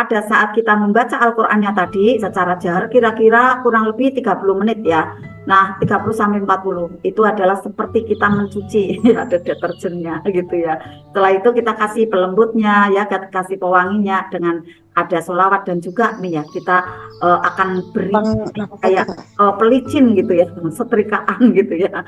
pada saat kita membaca Al-Qur'annya tadi secara jahar kira-kira kurang lebih 30 menit ya. Nah, 30 sampai 40 itu adalah seperti kita mencuci, ada deterjennya gitu ya. Setelah itu kita kasih pelembutnya ya, kasih pewanginya dengan ada sholawat dan juga nih ya kita akan beri kayak pelicin gitu ya, setrikaan gitu ya.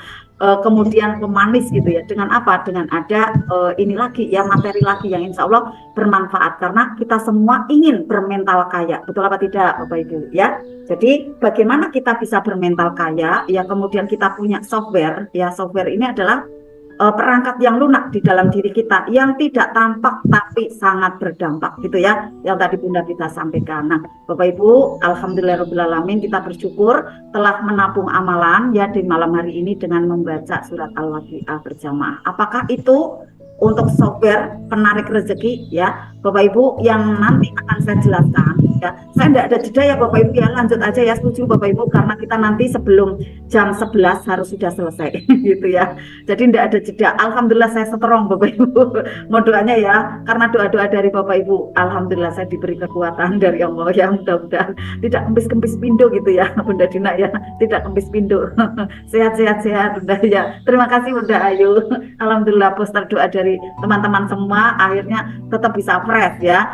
Kemudian pemanis gitu ya. Dengan apa? Dengan ada ini lagi ya, materi lagi yang insya Allah bermanfaat karena kita semua ingin bermental kaya. Betul apa tidak Bapak Ibu ya? Jadi bagaimana kita bisa bermental kaya? Ya kemudian kita punya software. Ya software ini adalah perangkat yang lunak di dalam diri kita yang tidak tampak tapi sangat berdampak gitu ya. Yang tadi Bunda kita sampaikan. Nah, Bapak Ibu, alhamdulillahirobbilalamin kita bersyukur telah menabung amalan ya di malam hari ini dengan membaca surat Al-Waqiah berjamaah. Apakah itu untuk software penarik rezeki ya Bapak Ibu yang nanti akan saya jelaskan ya. Saya tidak ada jeda ya Bapak Ibu ya, lanjut aja ya, setuju Bapak Ibu karena kita nanti sebelum jam 11 harus sudah selesai gitu ya. Jadi tidak ada jeda. Alhamdulillah saya strong Bapak Ibu. Mau doanya ya, karena doa-doa dari Bapak Ibu. Alhamdulillah saya diberi kekuatan dari Allah ya, mudah-mudahan tidak kempis-kempis pindo gitu ya Bunda Dina ya, tidak kempis pindo. Sehat-sehat Bunda ya. Terima kasih Bunda Ayu. Alhamdulillah poster doa dari teman-teman semua akhirnya tetap bisa fresh ya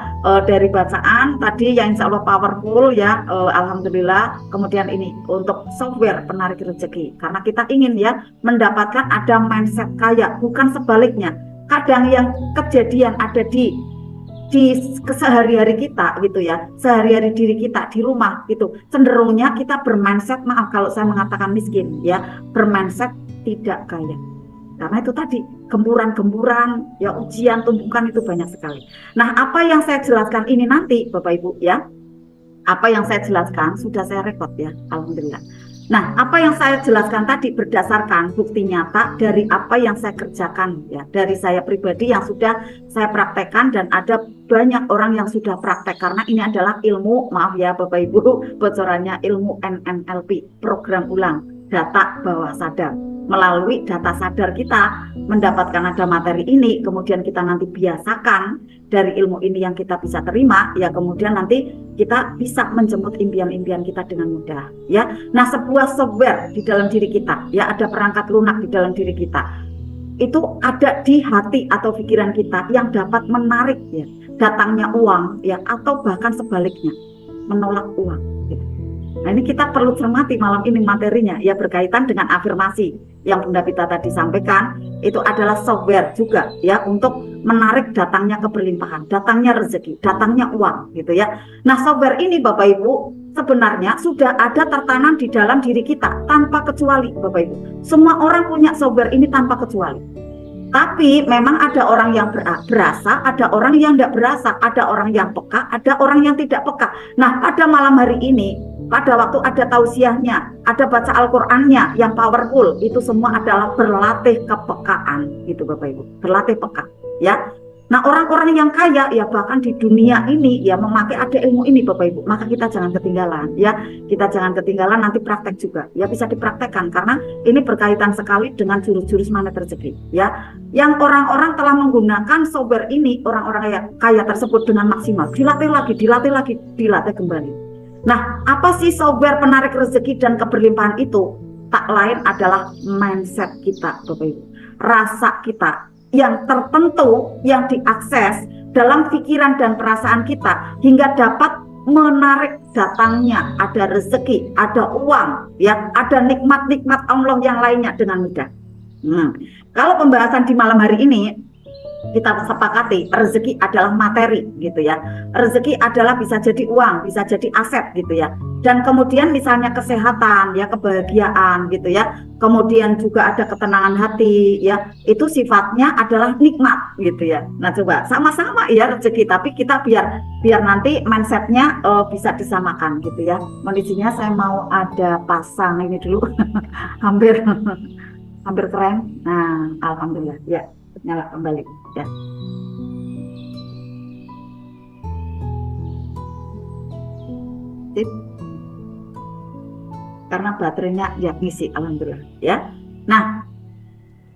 dari bacaan tadi yang insya Allah powerful ya. Alhamdulillah. Kemudian ini untuk software penarik rezeki karena kita ingin ya mendapatkan ada mindset kaya, bukan sebaliknya. Kadang yang kejadian ada di kesehari-hari kita gitu ya, sehari-hari diri kita di rumah gitu, cenderungnya kita bermindset, maaf kalau saya mengatakan miskin ya, bermindset tidak kaya. Karena itu tadi gemburan-gemburan ya, ujian tumpukan itu banyak sekali. Nah, apa yang saya jelaskan ini nanti Bapak Ibu ya, apa yang saya jelaskan sudah saya rekod ya, alhamdulillah. Nah, apa yang saya jelaskan tadi berdasarkan bukti nyata dari apa yang saya kerjakan ya, dari saya pribadi yang sudah saya praktekkan dan ada banyak orang yang sudah praktek karena ini adalah ilmu, maaf ya Bapak Ibu, bocorannya ilmu NNLP, program ulang data bawah sadar. Melalui data sadar kita mendapatkan ada materi ini, kemudian kita nanti biasakan dari ilmu ini yang kita bisa terima, ya kemudian nanti kita bisa menjemput impian-impian kita dengan mudah ya. Nah, sebuah software di dalam diri kita ya, ada perangkat lunak di dalam diri kita itu ada di hati atau pikiran kita yang dapat menarik ya datangnya uang ya, atau bahkan sebaliknya menolak uang gitu. Nah, ini kita perlu cermati malam ini materinya ya, berkaitan dengan afirmasi yang Bunda Pita tadi sampaikan. Itu adalah software juga ya untuk menarik datangnya keberlimpahan, datangnya rezeki, datangnya uang gitu ya. Nah, software ini Bapak Ibu sebenarnya sudah ada tertanam di dalam diri kita tanpa kecuali Bapak Ibu. Semua orang punya software ini tanpa kecuali. Tapi memang ada orang yang berasa, ada orang yang tidak berasa, ada orang yang peka, ada orang yang tidak peka. Nah, pada malam hari ini, pada waktu ada tausiahnya, ada baca Al-Qur'annya yang powerful, itu semua adalah berlatih kepekaan gitu Bapak Ibu, berlatih peka ya. Nah, orang-orang yang kaya ya bahkan di dunia ini ya memakai ada ilmu ini Bapak Ibu, maka kita jangan ketinggalan ya, kita jangan ketinggalan, nanti praktek juga ya, bisa dipraktekkan karena ini berkaitan sekali dengan jurus-jurus magnet rezeki ya, yang orang-orang telah menggunakan software ini, orang-orang kaya tersebut dengan maksimal, dilatih lagi, dilatih kembali. Nah, apa sih software penarik rezeki dan keberlimpahan itu? Tak lain adalah mindset kita Bapak Ibu, rasa kita yang tertentu yang diakses dalam pikiran dan perasaan kita hingga dapat menarik datangnya ada rezeki, ada uang ya, ada nikmat-nikmat Allah yang lainnya dengan mudah. Kalau pembahasan di malam hari ini kita sepakati rezeki adalah materi gitu ya. Rezeki adalah bisa jadi uang, bisa jadi aset gitu ya. Dan kemudian misalnya kesehatan ya, kebahagiaan gitu ya. Kemudian juga ada ketenangan hati ya. Itu sifatnya adalah nikmat gitu ya. Nah, coba sama-sama ya rezeki, tapi kita biar nanti mindsetnya bisa disamakan gitu ya. Kondisinya saya mau ada pasang ini dulu. hampir keren. Nah, alhamdulillah ya. Nyala kembali ya. Sip. Karena baterainya ya ngisi, alhamdulillah ya. Nah,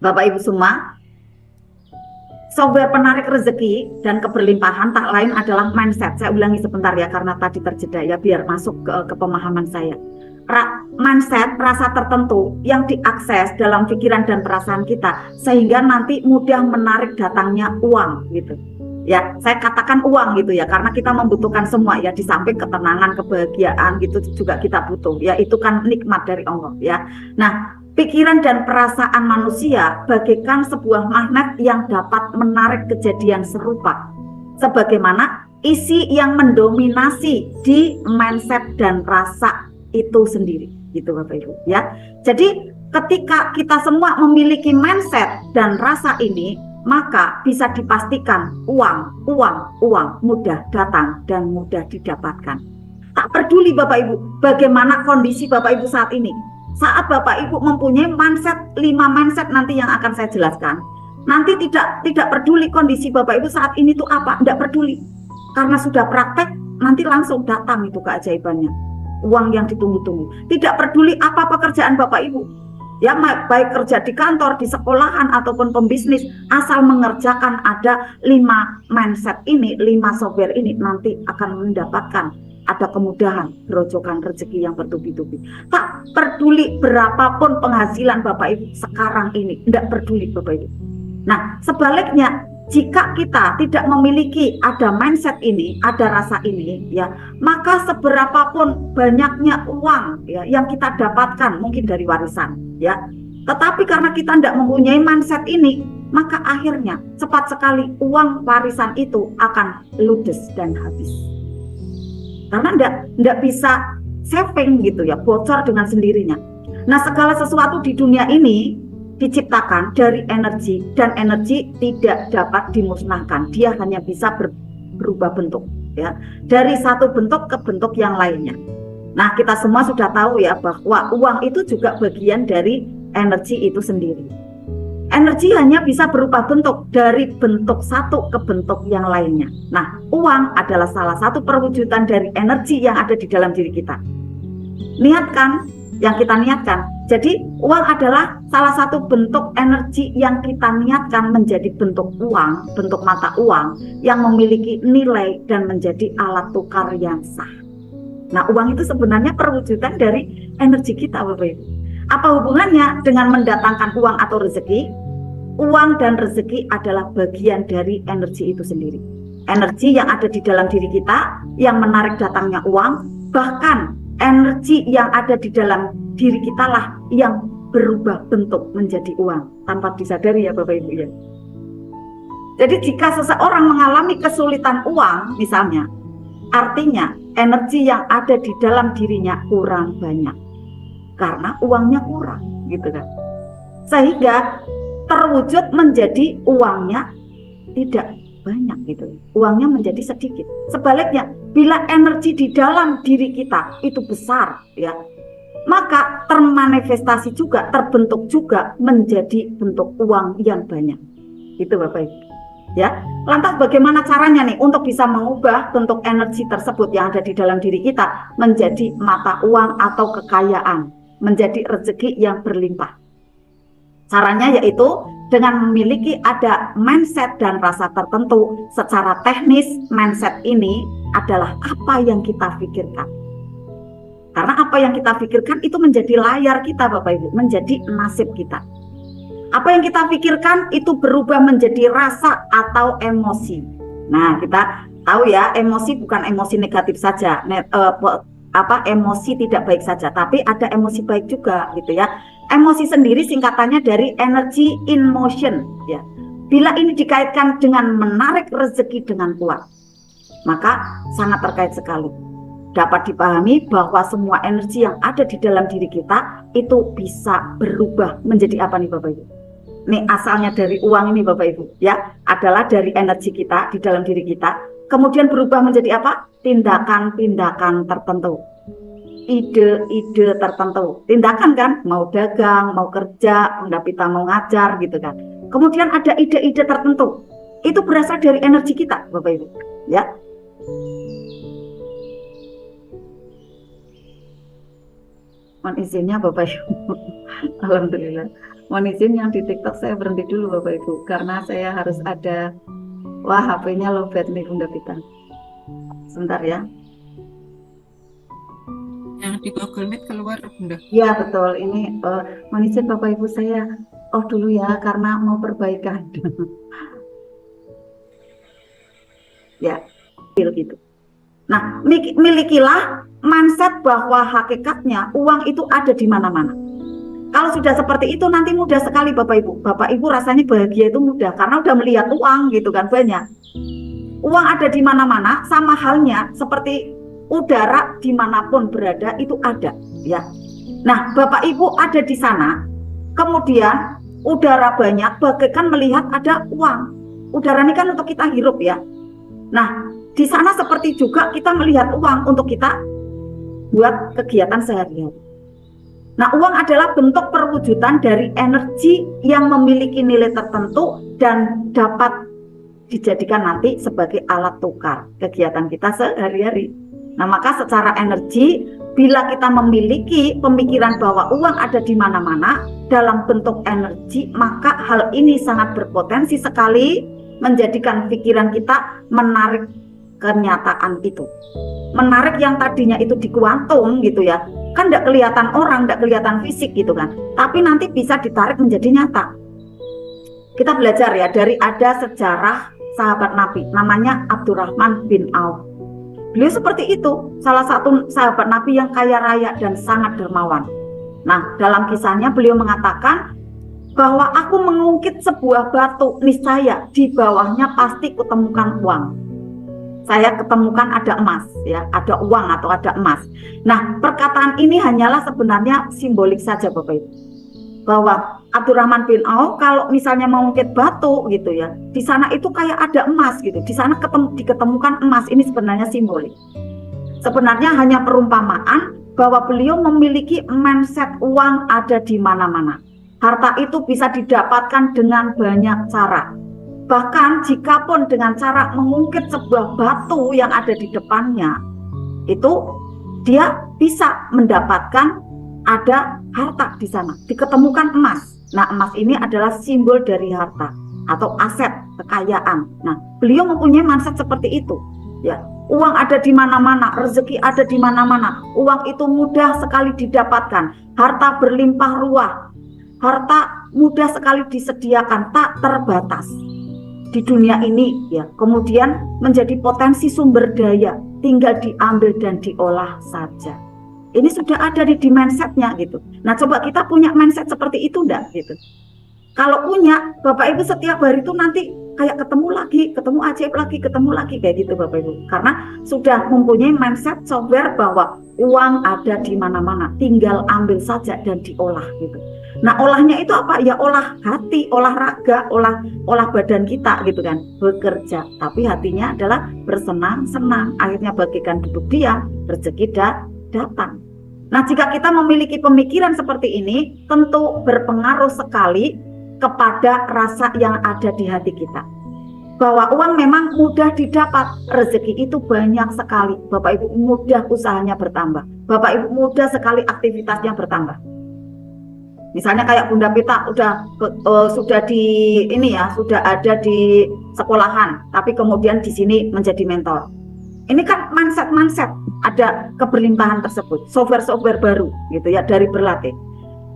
Bapak Ibu semua, software penarik rezeki dan keberlimpahan tak lain adalah mindset. Saya ulangi sebentar ya karena tadi terjeda ya, biar masuk ke pemahaman saya. Mindset, rasa tertentu yang diakses dalam pikiran dan perasaan kita sehingga nanti mudah menarik datangnya uang gitu. Ya, saya katakan uang gitu ya karena kita membutuhkan semua ya, di samping ketenangan, kebahagiaan gitu juga kita butuh ya, itu kan nikmat dari Allah ya. Nah, pikiran dan perasaan manusia bagaikan sebuah magnet yang dapat menarik kejadian serupa sebagaimana isi yang mendominasi di mindset dan rasa itu sendiri gitu Bapak Ibu ya. Jadi ketika kita semua memiliki mindset dan rasa ini, maka bisa dipastikan uang mudah datang dan mudah didapatkan. Tak peduli Bapak Ibu bagaimana kondisi Bapak Ibu saat ini. Saat Bapak Ibu mempunyai mindset, 5 mindset nanti yang akan saya jelaskan, nanti tidak peduli kondisi Bapak Ibu saat ini tuh apa, tidak peduli. Karena sudah praktek, nanti langsung datang itu keajaibannya. Uang yang ditunggu-tunggu. Tidak peduli apa pekerjaan Bapak Ibu. Ya, baik kerja di kantor, di sekolahan, ataupun pembisnis, asal mengerjakan ada 5 mindset ini, 5 software ini, nanti akan mendapatkan ada kemudahan, gerojokan rezeki yang bertubi-tubi. Tak peduli berapapun penghasilan Bapak Ibu sekarang ini, tidak peduli Bapak Ibu. Nah, sebaliknya, jika kita tidak memiliki ada mindset ini, ada rasa ini, ya, maka seberapapun banyaknya uang ya yang kita dapatkan mungkin dari warisan, ya, tetapi karena kita tidak mempunyai mindset ini, maka akhirnya cepat sekali uang warisan itu akan ludes dan habis. Karena tidak bisa saving gitu ya, bocor dengan sendirinya. Nah, segala sesuatu di dunia ini diciptakan dari energi dan energi tidak dapat dimusnahkan. Dia hanya bisa berubah bentuk ya, dari satu bentuk ke bentuk yang lainnya. Nah, kita semua sudah tahu ya bahwa uang itu juga bagian dari energi itu sendiri. Energi hanya bisa berubah bentuk dari bentuk satu ke bentuk yang lainnya. Nah, uang adalah salah satu perwujudan dari energi yang ada di dalam diri kita. Niatkan yang kita niatkan. Jadi uang adalah salah satu bentuk energi yang kita niatkan menjadi bentuk uang, bentuk mata uang yang memiliki nilai dan menjadi alat tukar yang sah. Nah, uang itu sebenarnya perwujudan dari energi kita Bapak Ibu. Apa hubungannya dengan mendatangkan uang atau rezeki? Uang dan rezeki adalah bagian dari energi itu sendiri. Energi yang ada di dalam diri kita yang menarik datangnya uang, bahkan energi yang ada di dalam diri kita lah yang berubah bentuk menjadi uang tanpa disadari ya Bapak Ibu ya. Jadi jika seseorang mengalami kesulitan uang misalnya, artinya energi yang ada di dalam dirinya kurang banyak karena uangnya kurang gitu kan. Sehingga terwujud menjadi uangnya tidak banyak gitu, uangnya menjadi sedikit. Sebaliknya, bila energi di dalam diri kita itu besar ya, maka termanifestasi juga, terbentuk juga menjadi bentuk uang yang banyak. Itu Bapak Ibu. Ya, lantas bagaimana caranya nih untuk bisa mengubah bentuk energi tersebut yang ada di dalam diri kita menjadi mata uang atau kekayaan, menjadi rezeki yang berlimpah? Caranya yaitu dengan memiliki ada mindset dan rasa tertentu. Secara teknis, mindset ini adalah apa yang kita pikirkan. Karena apa yang kita pikirkan itu menjadi layar kita Bapak Ibu, menjadi nasib kita. Apa yang kita pikirkan itu berubah menjadi rasa atau emosi. Nah, kita tahu ya, emosi bukan emosi negatif saja, emosi tidak baik saja, tapi ada emosi baik juga gitu ya. Emosi sendiri singkatannya dari energy in motion ya. Bila ini dikaitkan dengan menarik rezeki dengan kuat, maka sangat terkait sekali. Dapat dipahami bahwa semua energi yang ada di dalam diri kita itu bisa berubah menjadi apa nih Bapak Ibu? Nih asalnya dari uang ini Bapak Ibu ya, adalah dari energi kita di dalam diri kita, kemudian berubah menjadi apa? Tindakan-tindakan tertentu. Ide-ide tertentu, tindakan kan, mau dagang, mau kerja, Pita mau ngajar gitu kan. Kemudian ada ide-ide tertentu, itu berasal dari energi kita Bapak Ibu ya. Mohon izinnya Bapak Ibu. Alhamdulillah. Mohon izin yang di TikTok saya berhenti dulu Bapak Ibu karena saya harus ada. Wah, HP-nya lowbat nih Bunda Pita. Sebentar ya. Yang di Google Meet keluar Bunda. Ya betul. Ini mohon izin Bapak Ibu saya off dulu ya karena mau perbaikan. Ya, gitu. Nah, milikilah mindset bahwa hakikatnya uang itu ada di mana-mana. Kalau sudah seperti itu nanti mudah sekali Bapak Ibu. Bapak Ibu rasanya bahagia itu mudah karena udah melihat uang gitu kan banyak. Uang ada di mana-mana, sama halnya seperti udara dimanapun berada itu ada, ya. Nah, Bapak Ibu ada di sana, kemudian udara banyak, bagaikan melihat ada uang. Udara ini kan untuk kita hirup ya. Nah, di sana seperti juga kita melihat uang untuk kita buat kegiatan sehari-hari. Nah, uang adalah bentuk perwujudan dari energi yang memiliki nilai tertentu dan dapat dijadikan nanti sebagai alat tukar kegiatan kita sehari-hari. Nah, maka secara energi, bila kita memiliki pemikiran bahwa uang ada di mana-mana dalam bentuk energi, maka hal ini sangat berpotensi sekali menjadikan pikiran kita menarik kenyataan itu. Menarik yang tadinya itu di kuantum gitu ya, kan tidak kelihatan orang, tidak kelihatan fisik gitu kan, tapi nanti bisa ditarik menjadi nyata. Kita belajar ya dari ada sejarah sahabat Nabi namanya Abdurrahman bin Auf. Beliau seperti itu, salah satu sahabat Nabi yang kaya raya dan sangat dermawan. Nah, dalam kisahnya beliau mengatakan bahwa aku mengungkit sebuah batu, niscaya di bawahnya pasti kutemukan uang. Saya ketemukan ada emas, ya, ada uang atau ada emas. Nah, perkataan ini hanyalah sebenarnya simbolik saja Bapak Ibu. Bahwa Abdurrahman bin Auf kalau misalnya mengungkit batu gitu ya, di sana itu kayak ada emas gitu. Di sana diketemukan emas, ini sebenarnya simbolik. Sebenarnya hanya perumpamaan bahwa beliau memiliki mindset uang ada di mana-mana. Harta itu bisa didapatkan dengan banyak cara. Bahkan jikapun dengan cara mengungkit sebuah batu yang ada di depannya, itu dia bisa mendapatkan ada harta di sana, diketemukan emas. Nah, emas ini adalah simbol dari harta atau aset kekayaan. Nah, beliau mempunyai mindset seperti itu. Ya, uang ada di mana-mana, rezeki ada di mana-mana. Uang itu mudah sekali didapatkan, harta berlimpah ruah, harta mudah sekali disediakan, tak terbatas di dunia ini ya. Kemudian menjadi potensi sumber daya, tinggal diambil dan diolah saja. Ini sudah ada di mindsetnya gitu. Nah, coba kita punya mindset seperti itu enggak gitu. Kalau punya, Bapak Ibu setiap hari itu nanti kayak ketemu lagi, ketemu ajaib lagi, ketemu lagi kayak gitu Bapak Ibu. Karena sudah mempunyai mindset software bahwa uang ada di mana-mana, tinggal ambil saja dan diolah gitu. Nah, olahnya itu apa? Ya olah hati, olahraga, olah badan kita gitu kan, bekerja. Tapi hatinya adalah bersenang-senang. Akhirnya bagikan duduk diam, rezeki datang. Nah, jika kita memiliki pemikiran seperti ini, tentu berpengaruh sekali kepada rasa yang ada di hati kita. Bahwa uang memang mudah didapat, rezeki itu banyak sekali. Bapak Ibu mudah usahanya bertambah. Bapak Ibu mudah sekali aktivitasnya bertambah. Misalnya kayak Bunda Pita sudah di ini ya, sudah ada di sekolahan, tapi kemudian di sini menjadi mentor. Ini kan mindset ada keberlimpahan tersebut, software baru gitu ya dari berlatih.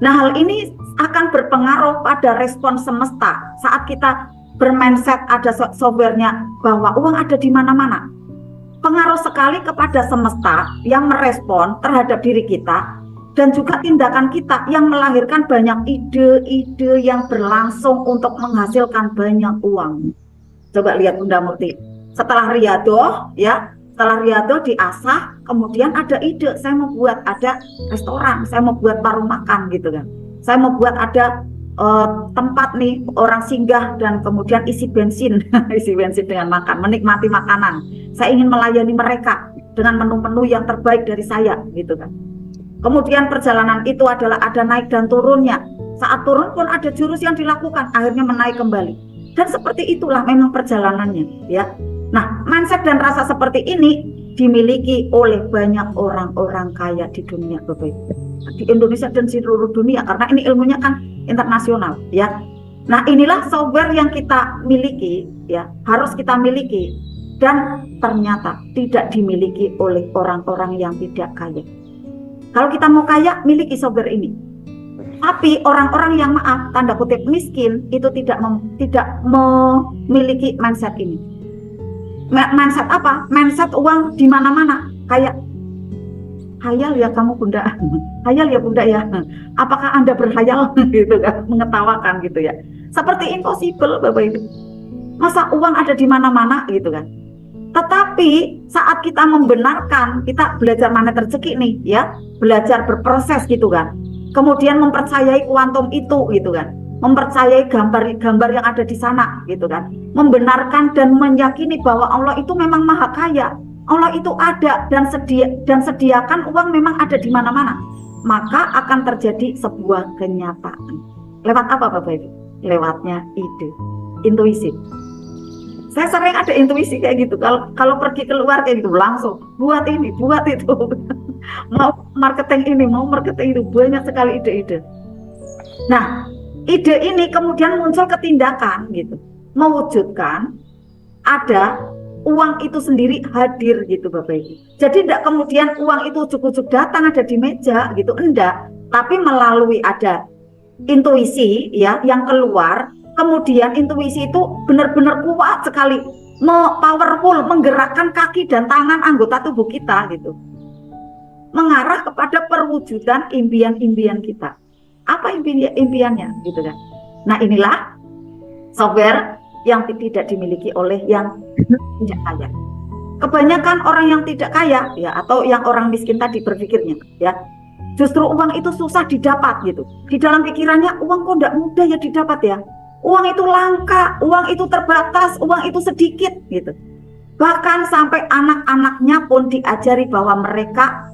Nah, hal ini akan berpengaruh pada respon semesta saat kita bermindset ada softwarenya bahwa uang ada di mana-mana. Pengaruh sekali kepada semesta yang merespon terhadap diri kita dan juga tindakan kita yang melahirkan banyak ide-ide yang berlangsung untuk menghasilkan banyak uang. Coba lihat Bunda Murti. Setelah riadoh ya, setelah riadoh diasah, kemudian ada ide, saya mau buat ada restoran, saya mau buat warung makan gitu kan. Saya mau buat ada tempat nih orang singgah dan kemudian isi bensin dengan makan, menikmati makanan. Saya ingin melayani mereka dengan menu-menu yang terbaik dari saya gitu kan. Kemudian perjalanan itu adalah ada naik dan turunnya. Saat turun pun ada jurus yang dilakukan, akhirnya menaik kembali. Dan seperti itulah memang perjalanannya ya. Nah, mindset dan rasa seperti ini dimiliki oleh banyak orang-orang kaya di dunia, Bapak Ibu. Di Indonesia dan seluruh dunia, karena ini ilmunya kan internasional, ya. Nah, inilah software yang kita miliki, ya, harus kita miliki, dan ternyata tidak dimiliki oleh orang-orang yang tidak kaya. Kalau kita mau kaya, miliki software ini. Tapi orang-orang yang maaf, tanda kutip miskin, itu tidak memiliki mindset ini. Mindset apa? Mindset uang di mana-mana. Kayak, hayal ya kamu bunda, hayal ya bunda ya. Apakah Anda berhayal gitu kan? Mengetawakan gitu ya. Seperti impossible, Bapak Ibu. Masa uang ada di mana-mana gitu kan? Tetapi saat kita membenarkan, kita belajar mana rezeki nih ya, belajar berproses gitu kan. Kemudian mempercayai kuantum itu gitu kan, mempercayai gambar-gambar yang ada di sana gitu kan, membenarkan dan meyakini bahwa Allah itu memang maha kaya, Allah itu ada dan sediakan uang memang ada di mana-mana, maka akan terjadi sebuah kenyataan. Lewat apa Bapak Ibu? Lewatnya ide, intuisi. Saya sering ada intuisi kayak gitu. Kalau pergi keluar kayak gitu langsung buat ini, buat itu. Mau marketing ini, mau marketing itu, banyak sekali ide-ide. Nah, ide ini kemudian muncul ke tindakan gitu. Mewujudkan ada uang itu sendiri hadir gitu Bapak Ibu. Jadi tidak kemudian uang itu ujuk-ujuk datang ada di meja gitu, enggak. Tapi melalui ada intuisi ya yang keluar. Kemudian intuisi itu benar-benar kuat sekali, powerful, menggerakkan kaki dan tangan anggota tubuh kita gitu, mengarah kepada perwujudan impian-impian kita. Apa impiannya gitu kan? Nah, inilah software yang tidak dimiliki oleh yang tidak kaya. Kebanyakan orang yang tidak kaya ya, atau yang orang miskin tadi berpikirnya ya, justru uang itu susah didapat gitu. Di dalam pikirannya, uang kok tidak mudah ya didapat ya. Uang itu langka, uang itu terbatas, uang itu sedikit gitu. Bahkan sampai anak-anaknya pun diajari bahwa mereka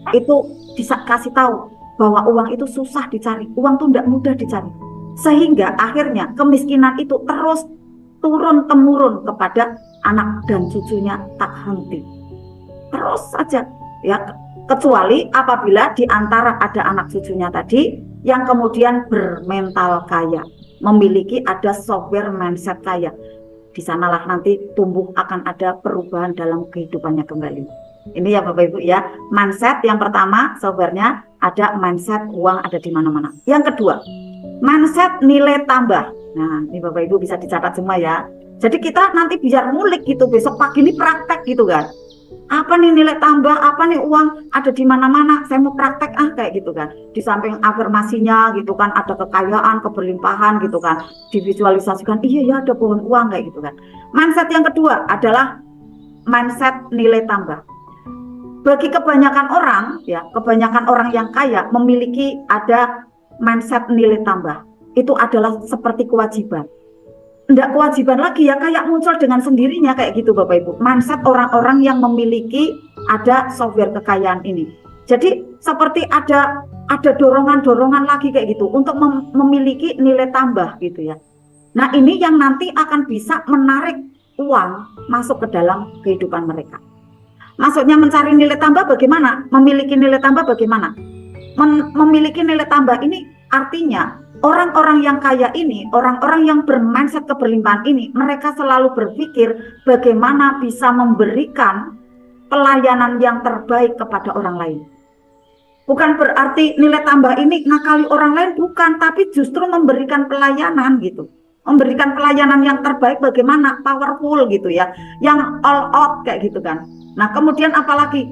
itu dikasih tahu bahwa uang itu susah dicari, uang itu tidak mudah dicari. Sehingga akhirnya kemiskinan itu terus turun-temurun kepada anak dan cucunya tak henti. Terus saja ya, kecuali apabila di antara ada anak cucunya tadi yang kemudian bermental kaya, memiliki ada software mindset kaya. Di sanalah nanti tumbuh akan ada perubahan dalam kehidupannya kembali. Ini ya Bapak Ibu ya, mindset yang pertama softwarenya ada mindset uang ada di mana-mana. Yang kedua, mindset nilai tambah. Nah, ini Bapak Ibu bisa dicatat semua ya. Jadi kita nanti biar ngulik gitu, besok pagi ini praktek gitu kan. Apa nih nilai tambah, apa nih uang ada di mana-mana, saya mau praktek kayak gitu kan. Di samping afirmasinya gitu kan, ada kekayaan, keberlimpahan gitu kan, divisualisasikan, iya ya ada pohon uang kayak gitu kan. Mindset yang kedua adalah mindset nilai tambah. Bagi kebanyakan orang ya, kebanyakan orang yang kaya memiliki ada mindset nilai tambah. Itu adalah seperti kewajiban. Enggak kewajiban lagi ya, kayak muncul dengan sendirinya kayak gitu Bapak Ibu. Mindset orang-orang yang memiliki ada software kekayaan ini. Jadi seperti ada dorongan-dorongan lagi kayak gitu untuk memiliki nilai tambah gitu ya. Nah, ini yang nanti akan bisa menarik uang masuk ke dalam kehidupan mereka. Maksudnya mencari nilai tambah bagaimana? Memiliki nilai tambah bagaimana? Memiliki nilai tambah ini artinya orang-orang yang kaya ini, orang-orang yang bermindset keberlimpahan ini, mereka selalu berpikir bagaimana bisa memberikan pelayanan yang terbaik kepada orang lain. Bukan berarti nilai tambah ini ngakali orang lain, bukan, tapi justru memberikan pelayanan gitu. Memberikan pelayanan yang terbaik bagaimana, powerful gitu ya, yang all out kayak gitu kan. Nah, kemudian apalagi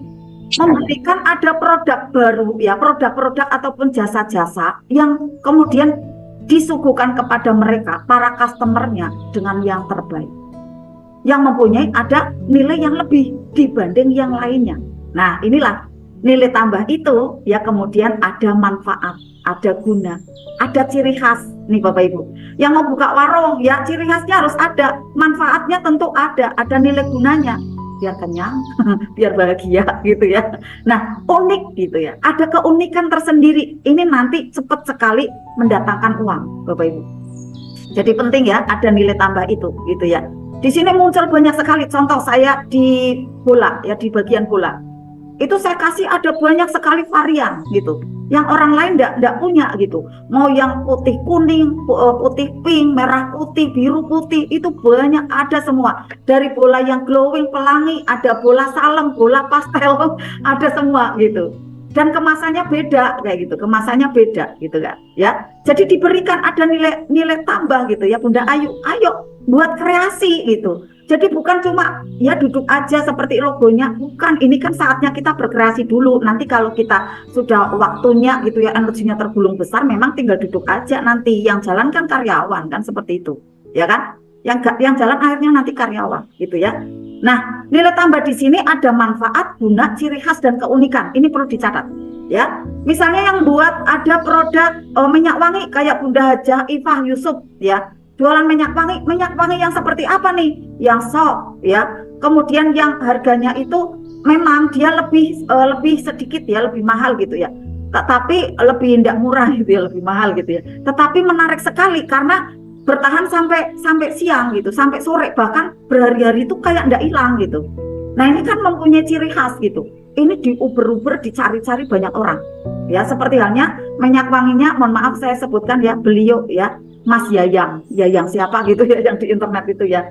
memberikan ada produk baru ya, produk-produk ataupun jasa-jasa yang kemudian disuguhkan kepada mereka, para customernya dengan yang terbaik, yang mempunyai ada nilai yang lebih dibanding yang lainnya. Nah, inilah nilai tambah itu ya, kemudian ada manfaat, ada guna, ada ciri khas nih Bapak Ibu. Yang mau buka warung ya, ciri khasnya harus ada, manfaatnya tentu ada nilai gunanya, biar kenyang, biar bahagia gitu ya. Nah, unik gitu ya, ada keunikan tersendiri. Ini nanti cepat sekali mendatangkan uang Bapak Ibu. Jadi penting ya ada nilai tambah itu gitu ya. Di sini muncul banyak sekali contoh saya di bola ya, di bagian bola. Itu saya kasih ada banyak sekali varian gitu. Yang orang lain enggak punya gitu. Mau yang putih kuning, putih pink, merah putih, biru putih, itu banyak ada semua. Dari bola yang glowing, pelangi, ada bola salem, bola pastel, ada semua gitu. Dan kemasannya beda kayak gitu, kemasannya beda gitu kan ya. Jadi diberikan ada nilai tambah gitu ya Bunda Ayu. Ayo buat kreasi gitu. Jadi bukan cuma ya duduk aja seperti logonya, bukan. Ini kan saatnya kita berkreasi dulu. Nanti kalau kita sudah waktunya gitu ya, energinya tergulung besar, memang tinggal duduk aja nanti. Yang jalan kan karyawan kan seperti itu, ya kan? Yang jalan akhirnya nanti karyawan gitu ya. Nah, nilai tambah di sini ada manfaat, guna, ciri khas dan keunikan. Ini perlu dicatat, ya. Misalnya yang buat ada produk minyak wangi kayak Bunda Hajah Ifah Yusuf, ya. Jualan minyak wangi yang seperti apa nih? Yang soft, ya. Kemudian yang harganya itu memang dia lebih sedikit ya, lebih mahal gitu ya. Tapi lebih tidak murah gitu ya, lebih mahal gitu ya. Tetapi menarik sekali karena bertahan sampai siang gitu, sampai sore, bahkan berhari-hari itu kayak nggak hilang gitu. Nah ini kan mempunyai ciri khas gitu. Ini diuber-uber, dicari-cari banyak orang. Ya seperti halnya minyak wanginya, mohon maaf saya sebutkan ya, beliau ya, Mas Yayang siapa gitu ya yang di internet itu ya.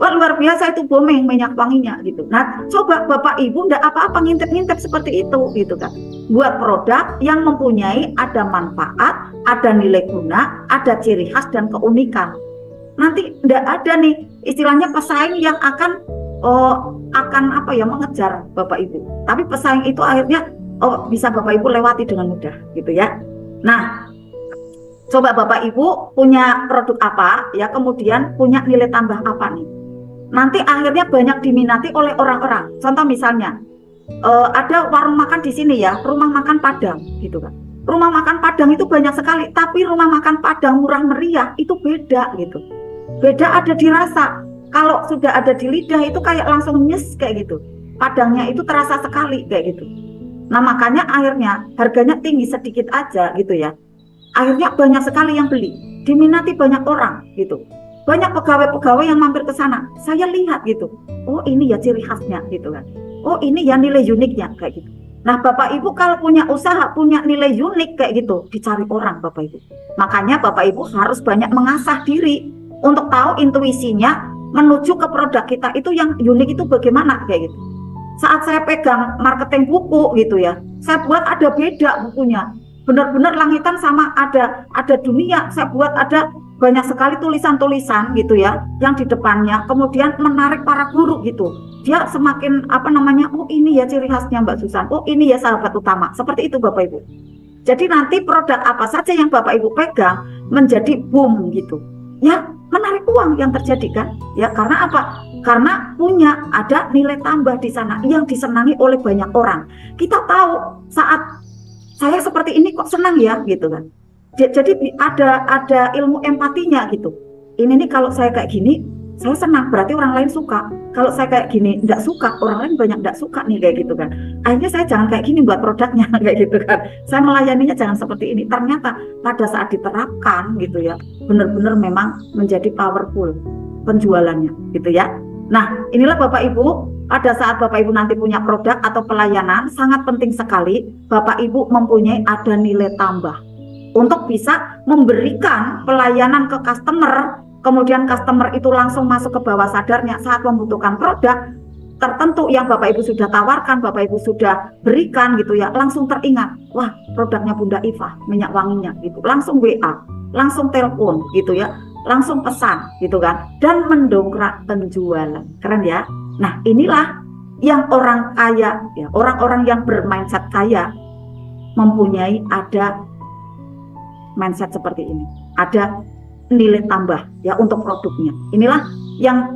Wah luar biasa itu booming minyak wanginya gitu. Nah coba Bapak Ibu nggak apa-apa ngintip-ngintip seperti itu gitu kan. Buat produk yang mempunyai ada manfaat, ada nilai guna, ada ciri khas dan keunikan. Nanti nggak ada nih istilahnya pesaing yang akan apa ya mengejar Bapak Ibu. Tapi pesaing itu akhirnya bisa Bapak Ibu lewati dengan mudah gitu ya. Nah, coba Bapak Ibu punya produk apa ya, kemudian punya nilai tambah apa nih. Nanti akhirnya banyak diminati oleh orang-orang. Contoh misalnya ada warung makan di sini ya, rumah makan Padang gitu kan. Rumah makan Padang itu banyak sekali, tapi rumah makan Padang murah meriah itu beda gitu. Beda ada dirasa. Kalau sudah ada di lidah itu kayak langsung nyes kayak gitu. Padangnya itu terasa sekali kayak gitu. Nah makanya akhirnya harganya tinggi sedikit aja gitu ya. Akhirnya banyak sekali yang beli, diminati banyak orang gitu. Banyak pegawai-pegawai yang mampir ke sana. Saya lihat gitu. Oh ini ya ciri khasnya gitu kan. Oh ini ya nilai uniknya kayak gitu. Nah Bapak Ibu kalau punya usaha, punya nilai unik kayak gitu, dicari orang Bapak Ibu. Makanya Bapak Ibu harus banyak mengasah diri untuk tahu intuisinya menuju ke produk kita itu yang unik itu bagaimana kayak gitu. Saat saya pegang marketing buku gitu ya, saya buat ada beda bukunya. Benar-benar langitan sama ada dunia. Saya buat ada banyak sekali tulisan-tulisan gitu ya yang di depannya, kemudian menarik para guru gitu. Dia semakin oh ini ya ciri khasnya Mbak Susan, oh ini ya sahabat utama, seperti itu Bapak Ibu. Jadi nanti produk apa saja yang Bapak Ibu pegang menjadi boom gitu ya, menarik uang yang terjadi kan ya. Karena apa? Karena punya ada nilai tambah di sana yang disenangi oleh banyak orang. Kita tahu saat saya seperti ini kok senang ya gitu kan. Jadi ada ilmu empatinya gitu. Ini nih kalau saya kayak gini, saya senang, berarti orang lain suka. Kalau saya kayak gini enggak suka, orang lain banyak enggak suka nih kayak gitu kan. Akhirnya saya jangan kayak gini buat produknya kayak gitu kan. Saya melayaninya jangan seperti ini. Ternyata pada saat diterapkan gitu ya, benar-benar memang menjadi powerful penjualannya gitu ya. Nah, inilah Bapak Ibu, pada saat Bapak Ibu nanti punya produk atau pelayanan, sangat penting sekali Bapak Ibu mempunyai ada nilai tambah untuk bisa memberikan pelayanan ke customer, kemudian customer itu langsung masuk ke bawah sadarnya saat membutuhkan produk tertentu yang Bapak Ibu sudah tawarkan, Bapak Ibu sudah berikan gitu ya, langsung teringat, wah produknya Bunda Ifah, minyak wanginya gitu, langsung WA, langsung telepon gitu ya, langsung pesan gitu kan, dan mendongkrak penjualan. Keren ya. Nah inilah yang orang kaya ya, orang-orang yang bermindset kaya mempunyai ada mindset seperti ini, ada nilai tambah ya untuk produknya. Inilah yang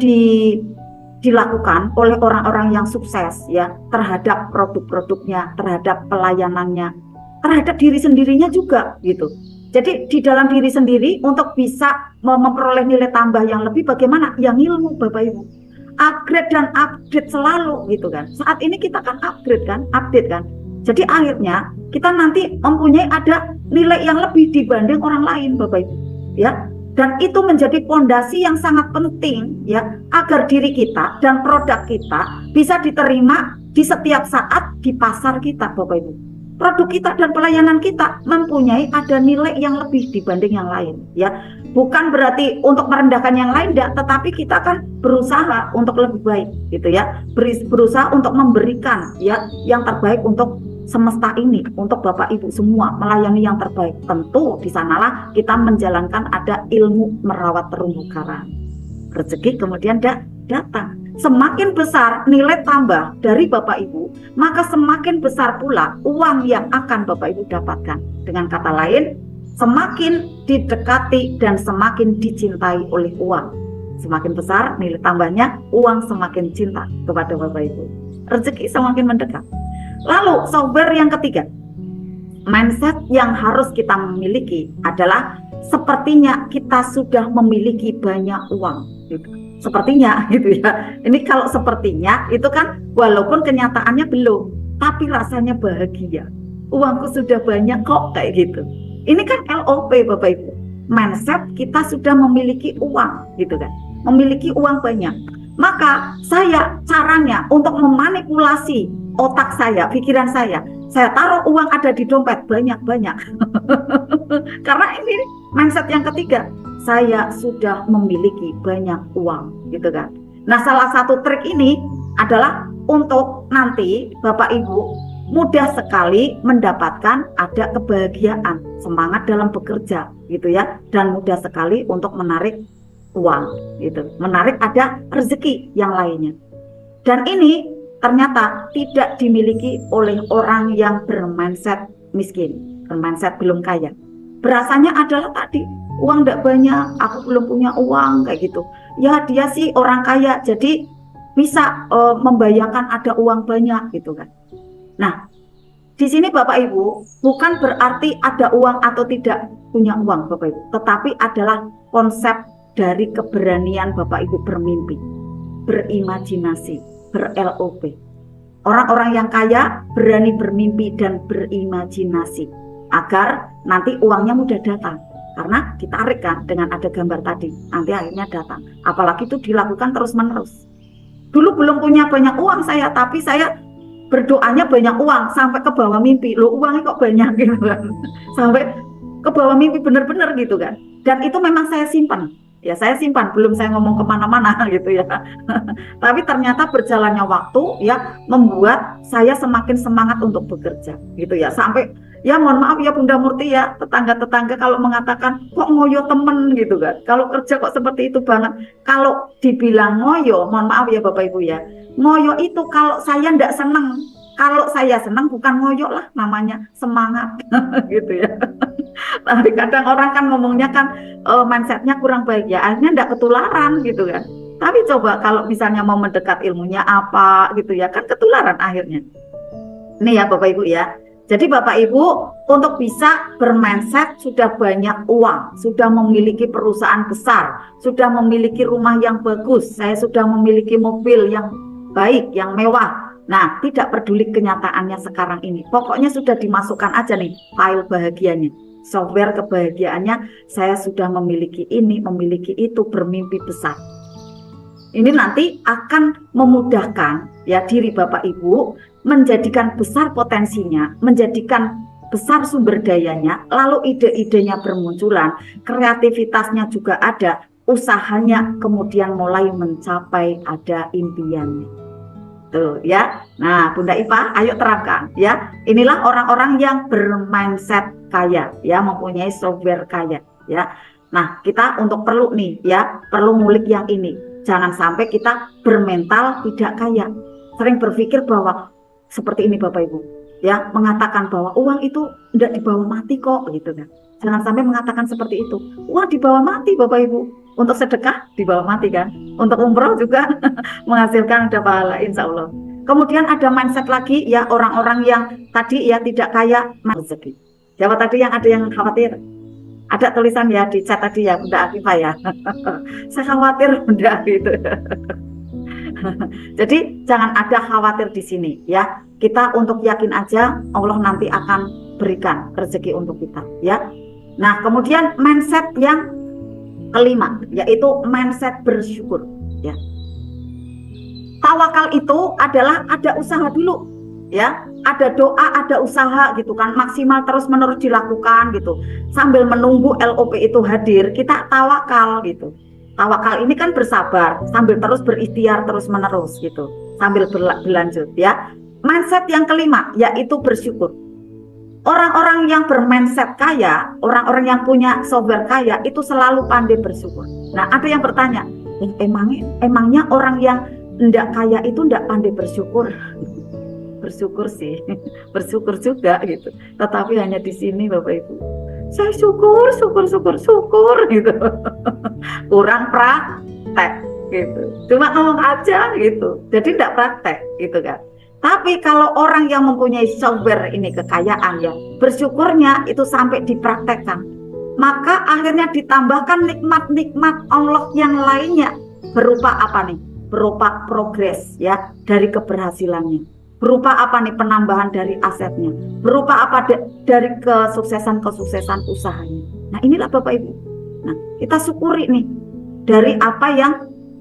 dilakukan oleh orang-orang yang sukses ya terhadap produk-produknya, terhadap pelayanannya, terhadap diri sendirinya juga gitu. Jadi di dalam diri sendiri untuk bisa memperoleh nilai tambah yang lebih, bagaimana? Yang ilmu Bapak Ibu. Upgrade dan update selalu gitu kan. Saat ini kita kan upgrade kan, update kan. Jadi akhirnya kita nanti mempunyai ada nilai yang lebih dibanding orang lain Bapak Ibu. Ya. Dan itu menjadi fondasi yang sangat penting ya, agar diri kita dan produk kita bisa diterima di setiap saat di pasar kita, Bapak Ibu. Produk kita dan pelayanan kita mempunyai ada nilai yang lebih dibanding yang lain ya. Bukan berarti untuk merendahkan yang lain, tetapi kita kan berusaha untuk lebih baik gitu ya. Berusaha untuk memberikan ya yang terbaik untuk semesta ini, untuk Bapak Ibu semua, melayani yang terbaik. Tentu di sanalah kita menjalankan ada ilmu merawat terumbu karang. Rezeki kemudian datang. Semakin besar nilai tambah dari Bapak Ibu, maka semakin besar pula uang yang akan Bapak Ibu dapatkan. Dengan kata lain, semakin didekati dan semakin dicintai oleh uang. Semakin besar nilai tambahnya, uang semakin cinta kepada Bapak Ibu. Rezeki semakin mendekat. Lalu software yang ketiga, mindset yang harus kita miliki adalah sepertinya kita sudah memiliki banyak uang. Sepertinya gitu ya. Ini kalau sepertinya itu kan walaupun kenyataannya belum, tapi rasanya bahagia. Uangku sudah banyak kok kayak gitu. Ini kan LOP Bapak Ibu. Mindset kita sudah memiliki uang gitu kan. Memiliki uang banyak. Maka caranya untuk memanipulasi otak saya, pikiran saya taruh uang ada di dompet banyak-banyak. Karena ini mindset yang ketiga, saya sudah memiliki banyak uang gitu kan. Nah, salah satu trik ini adalah untuk nanti Bapak Ibu mudah sekali mendapatkan ada kebahagiaan, semangat dalam bekerja gitu ya, dan mudah sekali untuk menarik uang gitu, menarik ada rezeki yang lainnya. Dan ini ternyata tidak dimiliki oleh orang yang bermindset miskin, bermindset belum kaya. Berasanya adalah tadi, uang tidak banyak, aku belum punya uang kayak gitu. Ya dia sih orang kaya, jadi bisa membayangkan ada uang banyak gitu kan. Nah, di sini Bapak Ibu bukan berarti ada uang atau tidak punya uang Bapak Ibu, tetapi adalah konsep dari keberanian Bapak Ibu bermimpi, berimajinasi, ber-LOP. Orang-orang yang kaya berani bermimpi dan berimajinasi agar nanti uangnya mudah datang. Karena ditarik kan dengan ada gambar tadi, nanti akhirnya datang. Apalagi itu dilakukan terus-menerus. Dulu belum punya banyak uang saya, tapi saya berdoanya banyak uang sampai ke bawah mimpi. Loh, uangnya kok banyak gitu kan. Sampai ke bawah mimpi benar-benar gitu kan. Dan itu memang saya simpan. Ya saya simpan, belum saya ngomong kemana-mana gitu ya. Tapi ternyata berjalannya waktu ya membuat saya semakin semangat untuk bekerja gitu ya. Sampai ya mohon maaf ya Bunda Murti ya, tetangga-tetangga kalau mengatakan kok ngoyo temen gitu kan. Kalau kerja kok seperti itu banget. Kalau dibilang ngoyo, mohon maaf ya Bapak Ibu ya. Ngoyo itu kalau saya ndak seneng. Kalau saya senang bukan ngoyo lah, namanya semangat gitu ya. Tapi kadang orang kan ngomongnya kan mindsetnya kurang baik ya, akhirnya enggak ketularan gitu kan. Tapi coba kalau misalnya mau mendekat ilmunya apa gitu ya, kan ketularan akhirnya. Ini ya Bapak Ibu ya. Jadi Bapak Ibu untuk bisa bermindset sudah banyak uang, sudah memiliki perusahaan besar, sudah memiliki rumah yang bagus, saya sudah memiliki mobil yang baik, yang mewah. Nah, tidak peduli kenyataannya sekarang ini. Pokoknya sudah dimasukkan aja nih file bahagianya. Software kebahagiaannya, saya sudah memiliki ini, memiliki itu, bermimpi besar. Ini nanti akan memudahkan ya diri Bapak Ibu menjadikan besar potensinya, menjadikan besar sumber dayanya, lalu ide-idenya bermunculan, kreativitasnya juga ada, usahanya kemudian mulai mencapai ada impiannya. Tuh ya. Nah, Bunda Ipa, ayo terapkan ya. Inilah orang-orang yang bermindset kaya ya, mempunyai software kaya ya. Nah, kita untuk perlu nih ya, perlu ngulik yang ini. Jangan sampai kita bermental tidak kaya. Sering berpikir bahwa seperti ini Bapak Ibu ya, mengatakan bahwa uang itu tidak dibawa mati kok gitu kan. Jangan sampai mengatakan seperti itu. Uang dibawa mati Bapak Ibu. Untuk sedekah dibawa mati kan. Untuk umroh juga menghasilkan ada pahala insya Allah. Kemudian ada mindset lagi ya, orang-orang yang tadi ya tidak kaya rezeki. Siapa tadi yang ada yang khawatir? Ada tulisan ya di chat tadi ya Bunda Afifah ya. Saya khawatir Bunda gitu. Jadi jangan ada khawatir di sini ya. Kita untuk yakin aja Allah nanti akan berikan rezeki untuk kita ya. Nah, kemudian mindset yang kelima, yaitu mindset bersyukur. Ya. Tawakal itu adalah ada usaha dulu, ya, ada doa, ada usaha gitu kan, maksimal terus menerus dilakukan gitu, sambil menunggu LOP itu hadir, kita tawakal gitu. Tawakal ini kan bersabar, sambil terus berikhtiar terus menerus gitu, sambil berlanjut ya. Mindset yang kelima yaitu bersyukur. Orang-orang yang bermindset kaya, orang-orang yang punya software kaya itu selalu pandai bersyukur. Nah, ada yang bertanya, emangnya orang yang ndak kaya itu ndak pandai bersyukur? Bersyukur sih, bersyukur juga gitu. Tetapi hanya di sini Bapak Ibu, saya syukur gitu. Kurang praktek gitu. Cuma ngomong aja gitu. Jadi ndak praktek gitu kan. Tapi kalau orang yang mempunyai software ini kekayaan ya, bersyukurnya itu sampai dipraktekkan. Maka akhirnya ditambahkan nikmat-nikmat Allah yang lainnya. Berupa apa nih? Berupa progres ya dari keberhasilannya, berupa apa nih penambahan dari asetnya, berupa apa dari kesuksesan usahanya. Nah inilah Bapak Ibu. Nah kita syukuri nih dari apa yang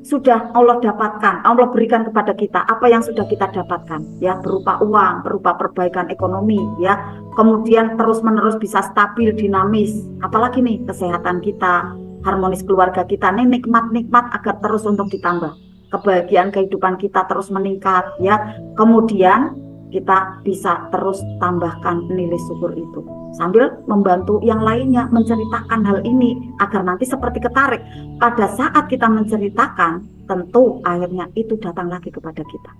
sudah Allah dapatkan, Allah berikan kepada kita, apa yang sudah kita dapatkan ya, berupa uang, berupa perbaikan ekonomi ya, kemudian terus menerus bisa stabil, dinamis, apalagi nih kesehatan kita, harmonis keluarga kita, nih nikmat-nikmat agar terus untuk ditambah. Kebahagiaan kehidupan kita terus meningkat ya. Kemudian kita bisa terus tambahkan nilai syukur itu sambil membantu yang lainnya menceritakan hal ini agar nanti seperti ketarik. Pada saat kita menceritakan, tentu akhirnya itu datang lagi kepada kita.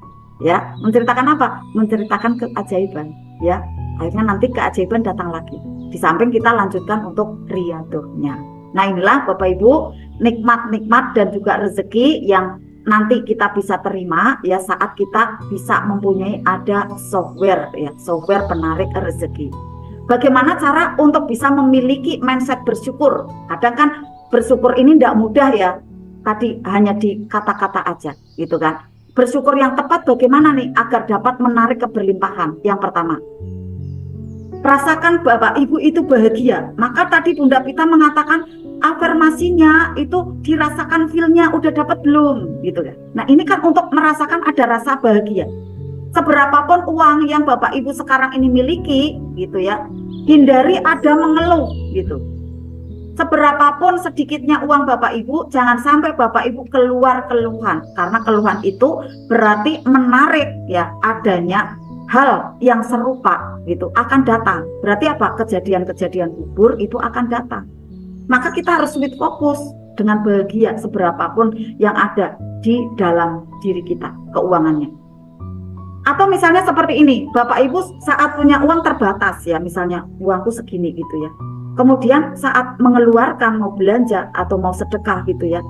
Ya, menceritakan apa? Menceritakan keajaiban ya. Akhirnya nanti keajaiban datang lagi. Di samping kita lanjutkan untuk riadohnya. Nah, inilah Bapak Ibu, nikmat-nikmat dan juga rezeki yang nanti kita bisa terima ya saat kita bisa mempunyai ada software ya, software penarik rezeki. Bagaimana cara untuk bisa memiliki mindset bersyukur? Kadang kan bersyukur ini tidak mudah ya, tadi hanya di kata-kata aja gitu kan. Bersyukur yang tepat bagaimana nih agar dapat menarik keberlimpahan? Yang pertama, rasakan Bapak Ibu itu bahagia. Maka tadi Bunda Pita mengatakan afirmasinya itu dirasakan feel-nya udah dapat belum gitu kan. Nah ini kan untuk merasakan ada rasa bahagia. Seberapapun uang yang Bapak Ibu sekarang ini miliki gitu ya, hindari ada mengeluh gitu. Seberapapun sedikitnya uang Bapak Ibu, jangan sampai Bapak Ibu keluar keluhan, karena keluhan itu berarti menarik ya adanya hal yang serupa gitu akan datang. Berarti apa? Kejadian-kejadian gugur itu akan datang. Maka kita harus lebih fokus dengan bahagia seberapapun yang ada di dalam diri kita, keuangannya. Atau misalnya seperti ini, Bapak Ibu saat punya uang terbatas ya, misalnya uangku segini gitu ya. Kemudian saat mengeluarkan mau belanja atau mau sedekah gitu ya,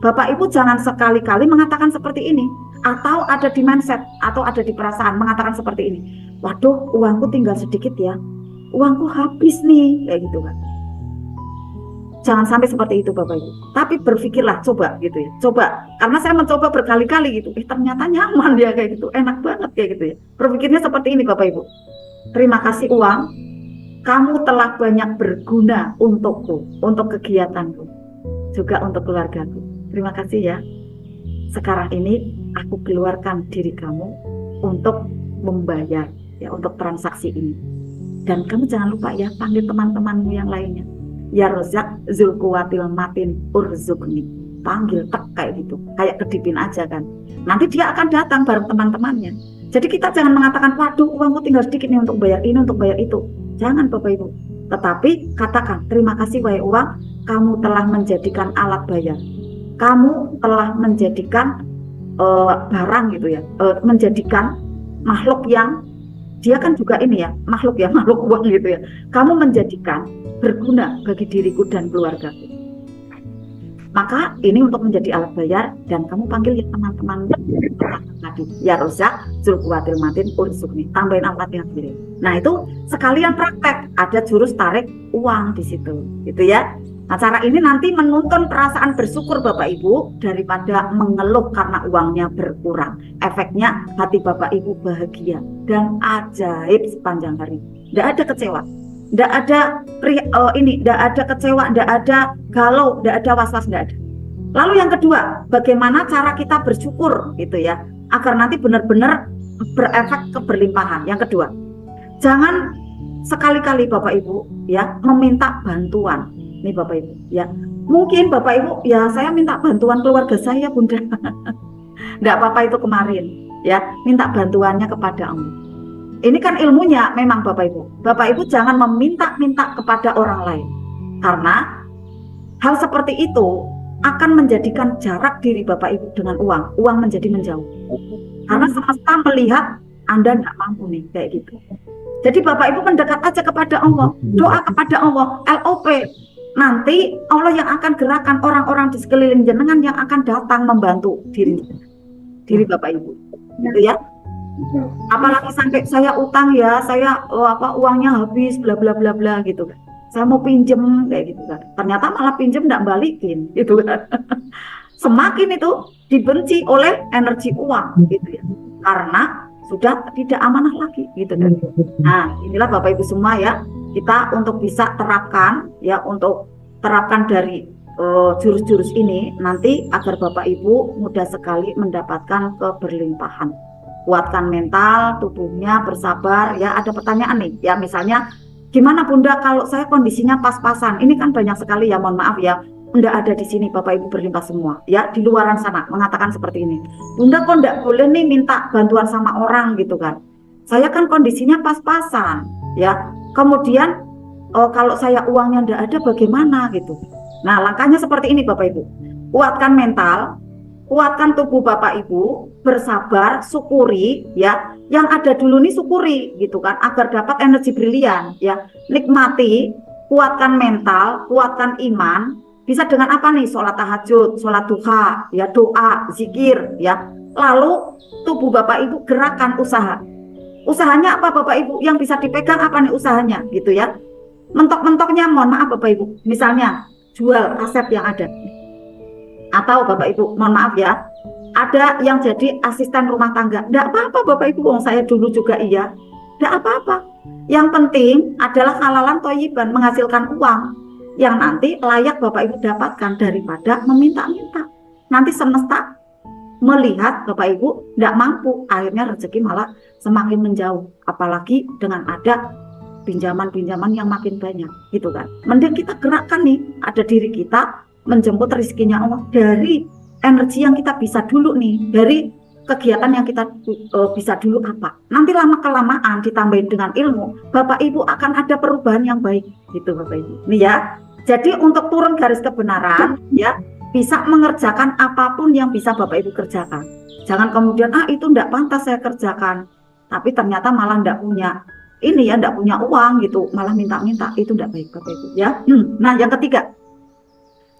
Bapak Ibu jangan sekali-kali mengatakan seperti ini. Atau ada di mindset, atau ada di perasaan mengatakan seperti ini. Waduh, uangku tinggal sedikit ya, uangku habis nih, kayak gitu kan. Jangan sampai seperti itu Bapak Ibu. Tapi berpikirlah, coba gitu ya. Coba, karena saya mencoba berkali-kali gitu. Ternyata nyaman ya kayak gitu. Enak banget kayak gitu ya. Berpikirnya seperti ini Bapak Ibu. Terima kasih uang. Kamu telah banyak berguna untukku, untuk kegiatanku, juga untuk keluargaku. Terima kasih ya. Sekarang ini aku keluarkan diri kamu untuk membayar ya, untuk transaksi ini. Dan kamu jangan lupa ya, panggil teman-temanmu yang lainnya. Ya Rozak Zulkuwatil Matin Urzukni, panggil tek kayak gitu, kayak kedipin aja kan. Nanti dia akan datang bareng teman-temannya. Jadi kita jangan mengatakan waduh uangku tinggal sedikit nih untuk bayar ini, untuk bayar itu. Jangan Bapak Ibu. Tetapi katakan terima kasih wahai uang, kamu telah menjadikan alat bayar. Kamu telah menjadikan barang gitu ya, menjadikan makhluk yang dia kan juga ini ya, makhluk uang gitu ya. Kamu menjadikan berguna bagi diriku dan keluargaku. Maka ini untuk menjadi alat bayar, dan kamu panggil ya teman-teman tadi. Ya Rozak Zulkuwatil Matin Urzukni, tambahin alatnya sendiri. Nah itu sekalian praktek, ada jurus tarik uang di situ, gitu ya. Nah cara ini nanti menuntun perasaan bersyukur Bapak Ibu daripada mengeluh karena uangnya berkurang. Efeknya hati Bapak Ibu bahagia dan ajaib sepanjang hari. Tidak ada kecewa. Tidak ada tidak ada kecewa, tidak ada galau, tidak ada was-was, tidak ada. Lalu yang kedua, bagaimana cara kita bersyukur gitu ya, agar nanti benar-benar berefek keberlimpahan. Yang kedua, jangan sekali-kali Bapak Ibu ya meminta bantuan. Nih Bapak Ibu ya, mungkin Bapak Ibu ya, saya minta bantuan keluarga saya Bunda. Tidak apa-apa itu kemarin ya, minta bantuannya kepada Allah. Ini kan ilmunya memang Bapak Ibu. Bapak Ibu jangan meminta-minta kepada orang lain. Karena hal seperti itu akan menjadikan jarak diri Bapak Ibu dengan uang. Uang menjadi menjauh. Karena semesta melihat Anda tidak mampu nih, kayak gitu. Jadi Bapak Ibu mendekat aja kepada Allah. Doa kepada Allah, LOP. Nanti Allah yang akan gerakan orang-orang di sekeliling jenengan yang akan datang membantu diri Bapak Ibu. Gitu ya. Apalagi sampai saya utang ya, saya uangnya habis bla bla bla bla gitu kan. Saya mau pinjem kayak gitu kan. Ternyata malah pinjem enggak balikin gitu kan. Semakin itu dibenci oleh energi uang gitu ya. Karena sudah tidak amanah lagi gitu kan. Nah, inilah Bapak Ibu semua ya. Kita untuk bisa terapkan ya, untuk terapkan dari jurus-jurus ini nanti agar Bapak Ibu mudah sekali mendapatkan keberlimpahan. Kuatkan mental, tubuhnya, bersabar ya. Ada pertanyaan nih ya, misalnya gimana Bunda kalau saya kondisinya pas-pasan? Ini kan banyak sekali ya, mohon maaf ya, enggak ada di sini Bapak Ibu berlimpah semua ya, di luaran sana mengatakan seperti ini. Bunda kok enggak boleh nih minta bantuan sama orang gitu kan. Saya kan kondisinya pas-pasan ya. Kemudian kalau saya uangnya enggak ada bagaimana gitu. Nah, langkahnya seperti ini Bapak Ibu. Kuatkan mental, kuatkan tubuh Bapak Ibu, bersabar, syukuri ya. Yang ada dulu nih syukuri gitu kan, agar dapat energi brilian ya. Nikmati, kuatkan mental, kuatkan iman. Bisa dengan apa nih? Sholat tahajud, sholat duha, ya, doa, zikir ya. Lalu tubuh Bapak Ibu gerakan usaha. Usahanya apa Bapak Ibu? Yang bisa dipegang apa nih usahanya gitu ya. Mentok-mentoknya mohon maaf Bapak Ibu, misalnya jual aset yang ada. Atau Bapak Ibu, mohon maaf ya, ada yang jadi asisten rumah tangga. Tidak apa-apa Bapak Ibu, saya dulu juga iya. Tidak apa-apa. Yang penting adalah halalan thayyiban, menghasilkan uang yang nanti layak Bapak Ibu dapatkan daripada meminta-minta. Nanti semesta melihat Bapak Ibu tidak mampu, akhirnya rezeki malah semakin menjauh. Apalagi dengan ada pinjaman-pinjaman yang makin banyak, gitu kan. Mending kita gerakkan nih, ada diri kita menjemput rezekinya Allah dari energi yang kita bisa dulu nih, dari kegiatan yang kita bisa dulu apa. Nanti lama-kelamaan ditambahin dengan ilmu, Bapak Ibu akan ada perubahan yang baik gitu Bapak Ibu. Nih ya. Jadi untuk turun garis kebenaran ya, bisa mengerjakan apapun yang bisa Bapak Ibu kerjakan. Jangan kemudian itu enggak pantas saya kerjakan, tapi ternyata malah enggak punya ini ya, enggak punya uang gitu, malah minta-minta, itu enggak baik Bapak Ibu ya. Nah, yang ketiga,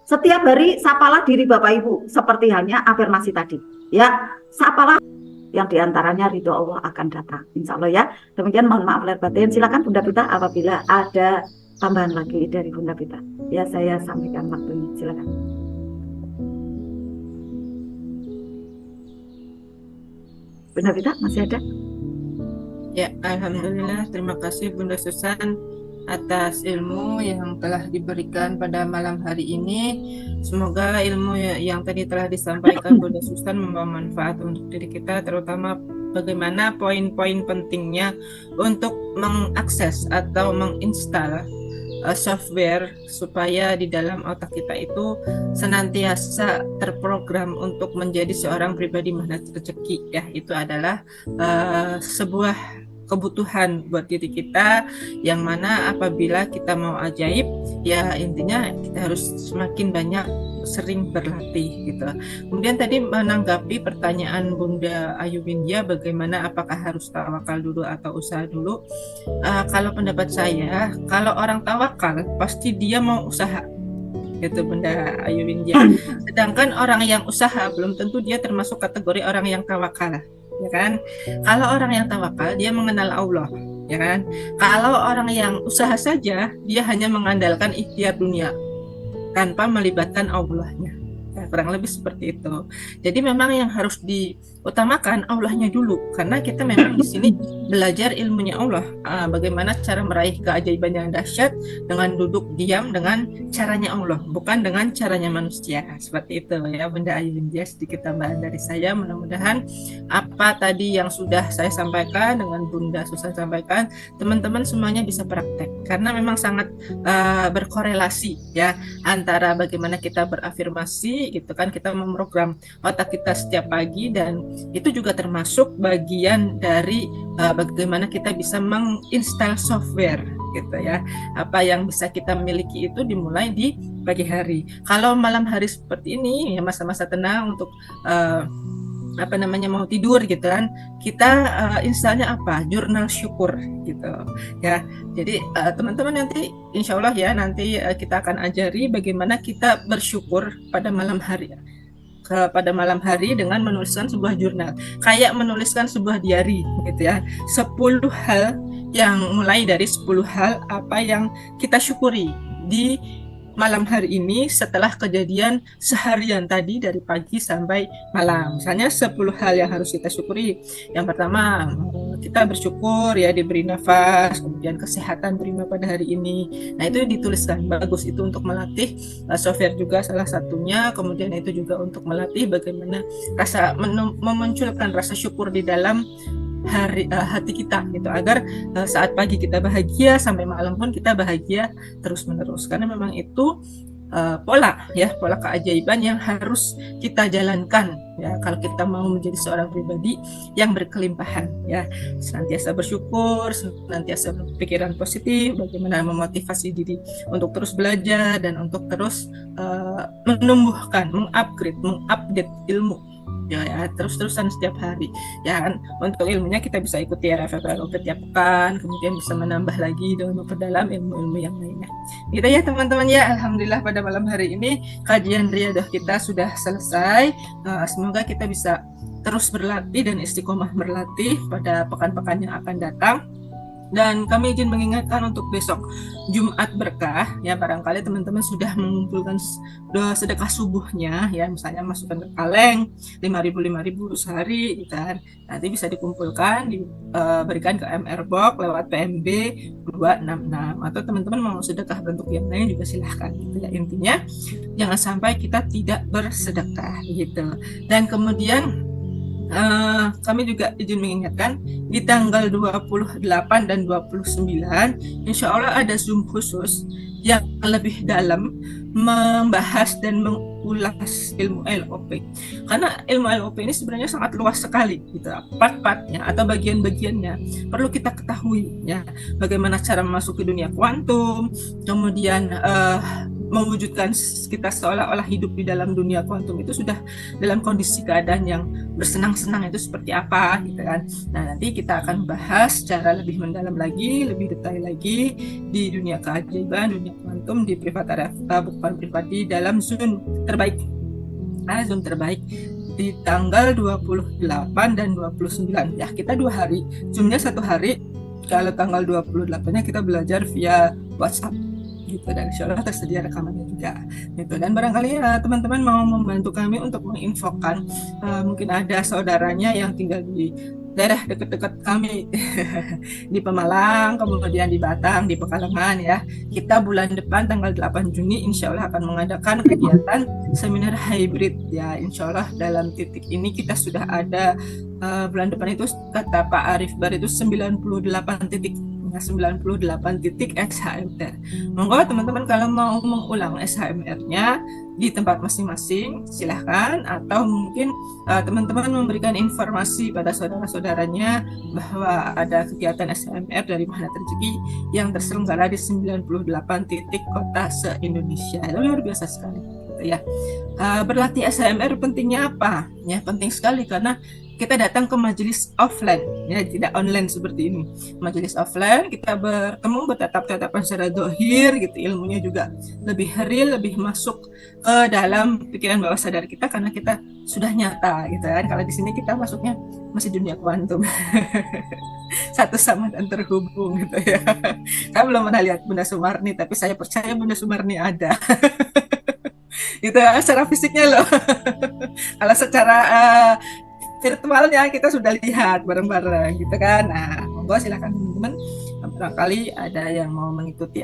setiap hari sapalah diri Bapak Ibu seperti halnya afirmasi tadi ya, sapalah yang diantaranya ridho Allah akan datang insya Allah ya. Demikian, mohon maaf lahir batin. Silakan Bunda Pita apabila ada tambahan lagi dari Bunda Pita ya, saya sampaikan waktunya, silakan. Bunda Pita masih ada? Ya, alhamdulillah, terima kasih Bunda Susan atas ilmu yang telah diberikan pada malam hari ini. Semoga ilmu yang tadi telah disampaikan Bunda Susan membawa manfaat untuk diri kita, terutama bagaimana poin-poin pentingnya untuk mengakses atau menginstal software supaya di dalam otak kita itu senantiasa terprogram untuk menjadi seorang pribadi magnet rezeki ya. Itu adalah sebuah kebutuhan buat diri kita, yang mana apabila kita mau ajaib ya intinya kita harus semakin banyak sering berlatih gitu. Kemudian tadi menanggapi pertanyaan Bunda Ayu Windia, bagaimana apakah harus tawakal dulu atau usaha dulu. Kalau pendapat saya, kalau orang tawakal pasti dia mau usaha gitu Bunda Ayu Windia. Sedangkan orang yang usaha belum tentu dia termasuk kategori orang yang tawakal, ya kan? Kalau orang yang tawakal dia mengenal Allah, ya kan? Kalau orang yang usaha saja dia hanya mengandalkan ikhtiar dunia tanpa melibatkan Allahnya, ya kurang lebih seperti itu. Jadi memang yang harus diutamakan Allahnya dulu, karena kita memang di sini belajar ilmunya Allah, bagaimana cara meraih keajaiban yang dahsyat dengan duduk diam dengan caranya Allah, bukan dengan caranya manusia. Seperti itu ya Bunda Ayu Windia, sedikit tambahan dari saya. Mudah-mudahan apa tadi yang sudah saya sampaikan dengan Bunda Susan sampaikan, teman-teman semuanya bisa praktek, karena memang sangat berkorelasi ya antara bagaimana kita berafirmasi gitu kan, kita memprogram otak kita setiap pagi, dan itu juga termasuk bagian dari bagaimana kita bisa menginstal software gitu ya. Apa yang bisa kita miliki itu dimulai di pagi hari. Kalau malam hari seperti ini ya masa-masa tenang untuk mau tidur gitu kan, kita instalnya apa, jurnal syukur gitu ya. Jadi teman-teman nanti insya Allah ya nanti kita akan ajari bagaimana kita bersyukur pada malam hari, dengan menuliskan sebuah jurnal, kayak menuliskan sebuah diary gitu ya, 10 hal yang mulai dari 10 hal apa yang kita syukuri di malam hari ini setelah kejadian seharian tadi dari pagi sampai malam. Misalnya 10 hal yang harus kita syukuri. Yang pertama, kita bersyukur ya diberi nafas, kemudian kesehatan prima pada hari ini. Nah, itu dituliskan. Bagus itu untuk melatih software juga salah satunya. Kemudian itu juga untuk melatih bagaimana memunculkan rasa syukur di dalam hati kita gitu, agar saat pagi kita bahagia, sampai malam pun kita bahagia terus menerus, karena memang itu pola keajaiban yang harus kita jalankan ya kalau kita mau menjadi seorang pribadi yang berkelimpahan ya. Senantiasa bersyukur, senantiasa berpikiran positif, bagaimana memotivasi diri untuk terus belajar dan untuk terus menumbuhkan, mengupdate ilmu ya, terus-terusan setiap hari ya kan. Untuk ilmunya kita bisa ikuti RFFLO tiap pekan, kemudian bisa menambah lagi dengan memperdalam ilmu-ilmu yang lainnya gitu ya teman-teman ya. Alhamdulillah pada malam hari ini kajian riyadah kita sudah selesai. Semoga kita bisa terus berlatih dan istiqomah berlatih pada pekan-pekan yang akan datang. Dan kami izin mengingatkan untuk besok Jumat berkah ya, barangkali teman-teman sudah mengumpulkan sedekah subuhnya ya, misalnya masukkan ke kaleng 5.000 sehari gitu kan, nanti bisa dikumpulkan diberikan ke MR Box lewat PMB 266, atau teman-teman mau sedekah bentuk yang lain juga silahkan gitu ya. Intinya jangan sampai kita tidak bersedekah gitu. Dan kemudian kami juga izin mengingatkan di tanggal 28 dan 29 insya Allah ada Zoom khusus yang lebih dalam membahas dan mengulas ilmu LOP, karena ilmu LOP ini sebenarnya sangat luas sekali gitu, part-partnya atau bagian-bagiannya perlu kita ketahui ya, bagaimana cara masuk ke dunia kuantum, kemudian mewujudkan kita seolah-olah hidup di dalam dunia kuantum itu sudah dalam kondisi keadaan yang bersenang-senang itu seperti apa gitu kan. Nah, nanti kita akan bahas secara lebih mendalam lagi, lebih detail lagi di dunia keajaiban, dunia kuantum, di bukan pribadi dalam Zoom terbaik. Zoom terbaik di tanggal 28 dan 29 ya, kita 2 hari, Zoomnya 1 hari. Kalau tanggal 28-nya kita belajar via WhatsApp gitu, dan insya Allah tersedia rekamannya juga gitu. Dan barangkali ya teman-teman mau membantu kami untuk menginfokan, mungkin ada saudaranya yang tinggal di daerah dekat-dekat kami di Pemalang, kemudian di Batang, di Pekalongan ya. Kita bulan depan tanggal 8 Juni insya Allah akan mengadakan kegiatan seminar hybrid ya. Insya Allah dalam titik ini kita sudah ada bulan depan itu kata Pak Arif Bar itu 98 titik. 98 titik SHMR. Monggo teman-teman kalau mau mengulang SHMR-nya di tempat masing-masing silahkan, atau mungkin teman-teman memberikan informasi pada saudara-saudaranya bahwa ada kegiatan SHMR dari Mahana Rezeki yang terselenggara di 98 titik kota se-Indonesia. Itu luar biasa sekali gitu ya. Berlatih SHMR pentingnya apa? Ya, penting sekali karena kita datang ke majelis offline ya, tidak online seperti ini. Majelis offline kita bertemu, bertatap-tatapan secara dohir gitu, ilmunya juga lebih real, lebih masuk ke dalam pikiran bawah sadar kita karena kita sudah nyata gitu kan. Kalau di sini kita masuknya masih dunia kuantum. Satu sama dan terhubung gitu ya. Saya belum pernah lihat Bunda Sumarni, tapi saya percaya Bunda Sumarni ada. gitu secara fisiknya loh. Kalau secara virtualnya kita sudah lihat bareng-bareng gitu kan. Nah, monggo silakan teman-teman, barangkali ada yang mau mengikuti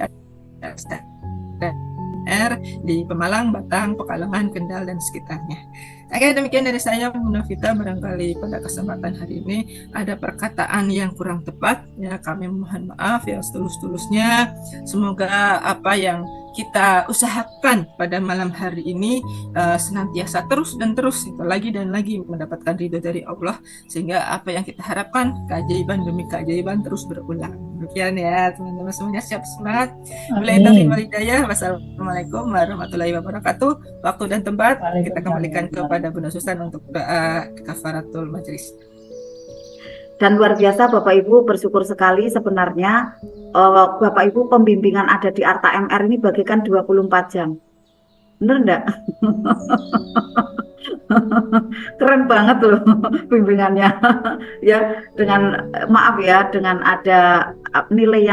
R di Pemalang, Batang, Pekalongan, Kendal, dan sekitarnya. Oke, demikian dari saya, Bu Novita. Barangkali pada kesempatan hari ini ada perkataan yang kurang tepat, ya kami mohon maaf ya setulus-tulusnya. Semoga apa yang kita usahakan pada malam hari ini senantiasa terus dan terus itu lagi dan lagi mendapatkan ridho dari Allah, sehingga apa yang kita harapkan keajaiban demi keajaiban terus berulang. Demikian ya teman-teman semuanya, siap semangat. Billahi taufiq wal hidayah. Wassalamualaikum warahmatullahi wabarakatuh. Waktu dan tempat kita kembalikan kepada Bunda Susan untuk doa kafaratul majelis. Dan luar biasa Bapak Ibu, bersyukur sekali sebenarnya Bapak Ibu pembimbingan ada di Arta MR ini bagikan 24 jam. Bener enggak? Keren banget loh bimbingannya. Ya, dengan maaf ya, dengan ada nilai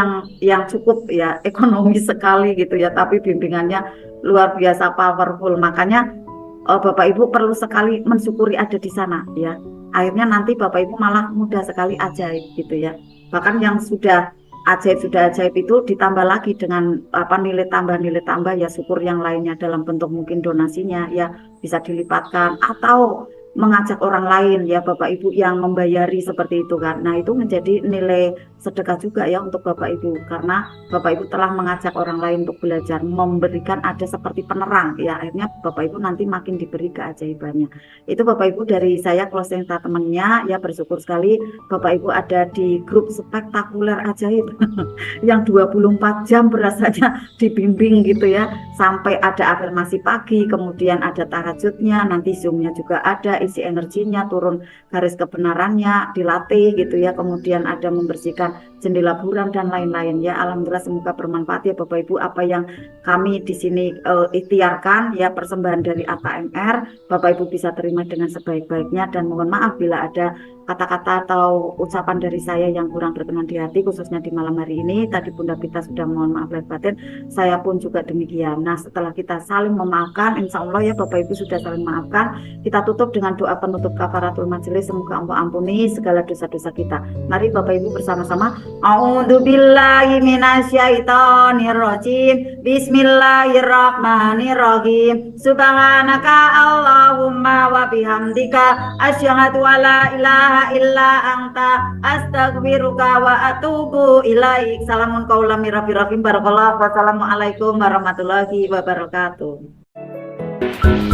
yang cukup ya, ekonomis sekali gitu ya, tapi bimbingannya luar biasa powerful. Makanya Bapak Ibu perlu sekali mensyukuri ada di sana ya. Akhirnya nanti Bapak Ibu malah mudah sekali ajaib gitu ya. Bahkan yang sudah ajaib itu ditambah lagi dengan nilai tambah ya, syukur yang lainnya dalam bentuk mungkin donasinya ya bisa dilipatkan atau mengajak orang lain ya Bapak Ibu yang membayari seperti itu kan. Nah, itu menjadi nilai sedekah juga ya untuk Bapak Ibu, karena Bapak Ibu telah mengajak orang lain untuk belajar, memberikan ada seperti penerang ya, akhirnya Bapak Ibu nanti makin diberi keajaibannya. Itu Bapak Ibu dari saya closing statementnya ya, bersyukur sekali Bapak Ibu ada di grup spektakuler ajaib yang 24 jam berasanya dibimbing gitu ya, sampai ada afirmasi pagi, kemudian ada tahajudnya, nanti zoomnya juga ada, isi energinya, turun garis kebenarannya, dilatih gitu ya, kemudian ada membersihkan jendela buram dan lain-lain ya. Alhamdulillah semoga bermanfaat ya Bapak Ibu apa yang kami di sini ikhtiarkan ya, persembahan dari AKMR Bapak Ibu bisa terima dengan sebaik-baiknya, dan mohon maaf bila ada kata-kata atau ucapan dari saya yang kurang berkenan di hati khususnya di malam hari ini. Tadi Bunda Pita sudah mohon maaf lahir batin, saya pun juga demikian. Nah, setelah kita saling memaafkan, insya Allah ya Bapak Ibu sudah saling memaafkan, kita tutup dengan doa penutup kafaratul majelis. Semoga Allah ampuni segala dosa-dosa kita. Mari Bapak Ibu bersama-sama. A'udzubillahi minasyaitonirrajim. Bismillahirrahmanirrahim. Subhanaka Allahumma wa bihamdika asyhadu alla ilaha illa anta astaghfiruka wa atubu ilaik. Salamun qaulam mir rabbir rahim. Barakallahu. Wassalamualaikum warahmatullahi wabarakatuh.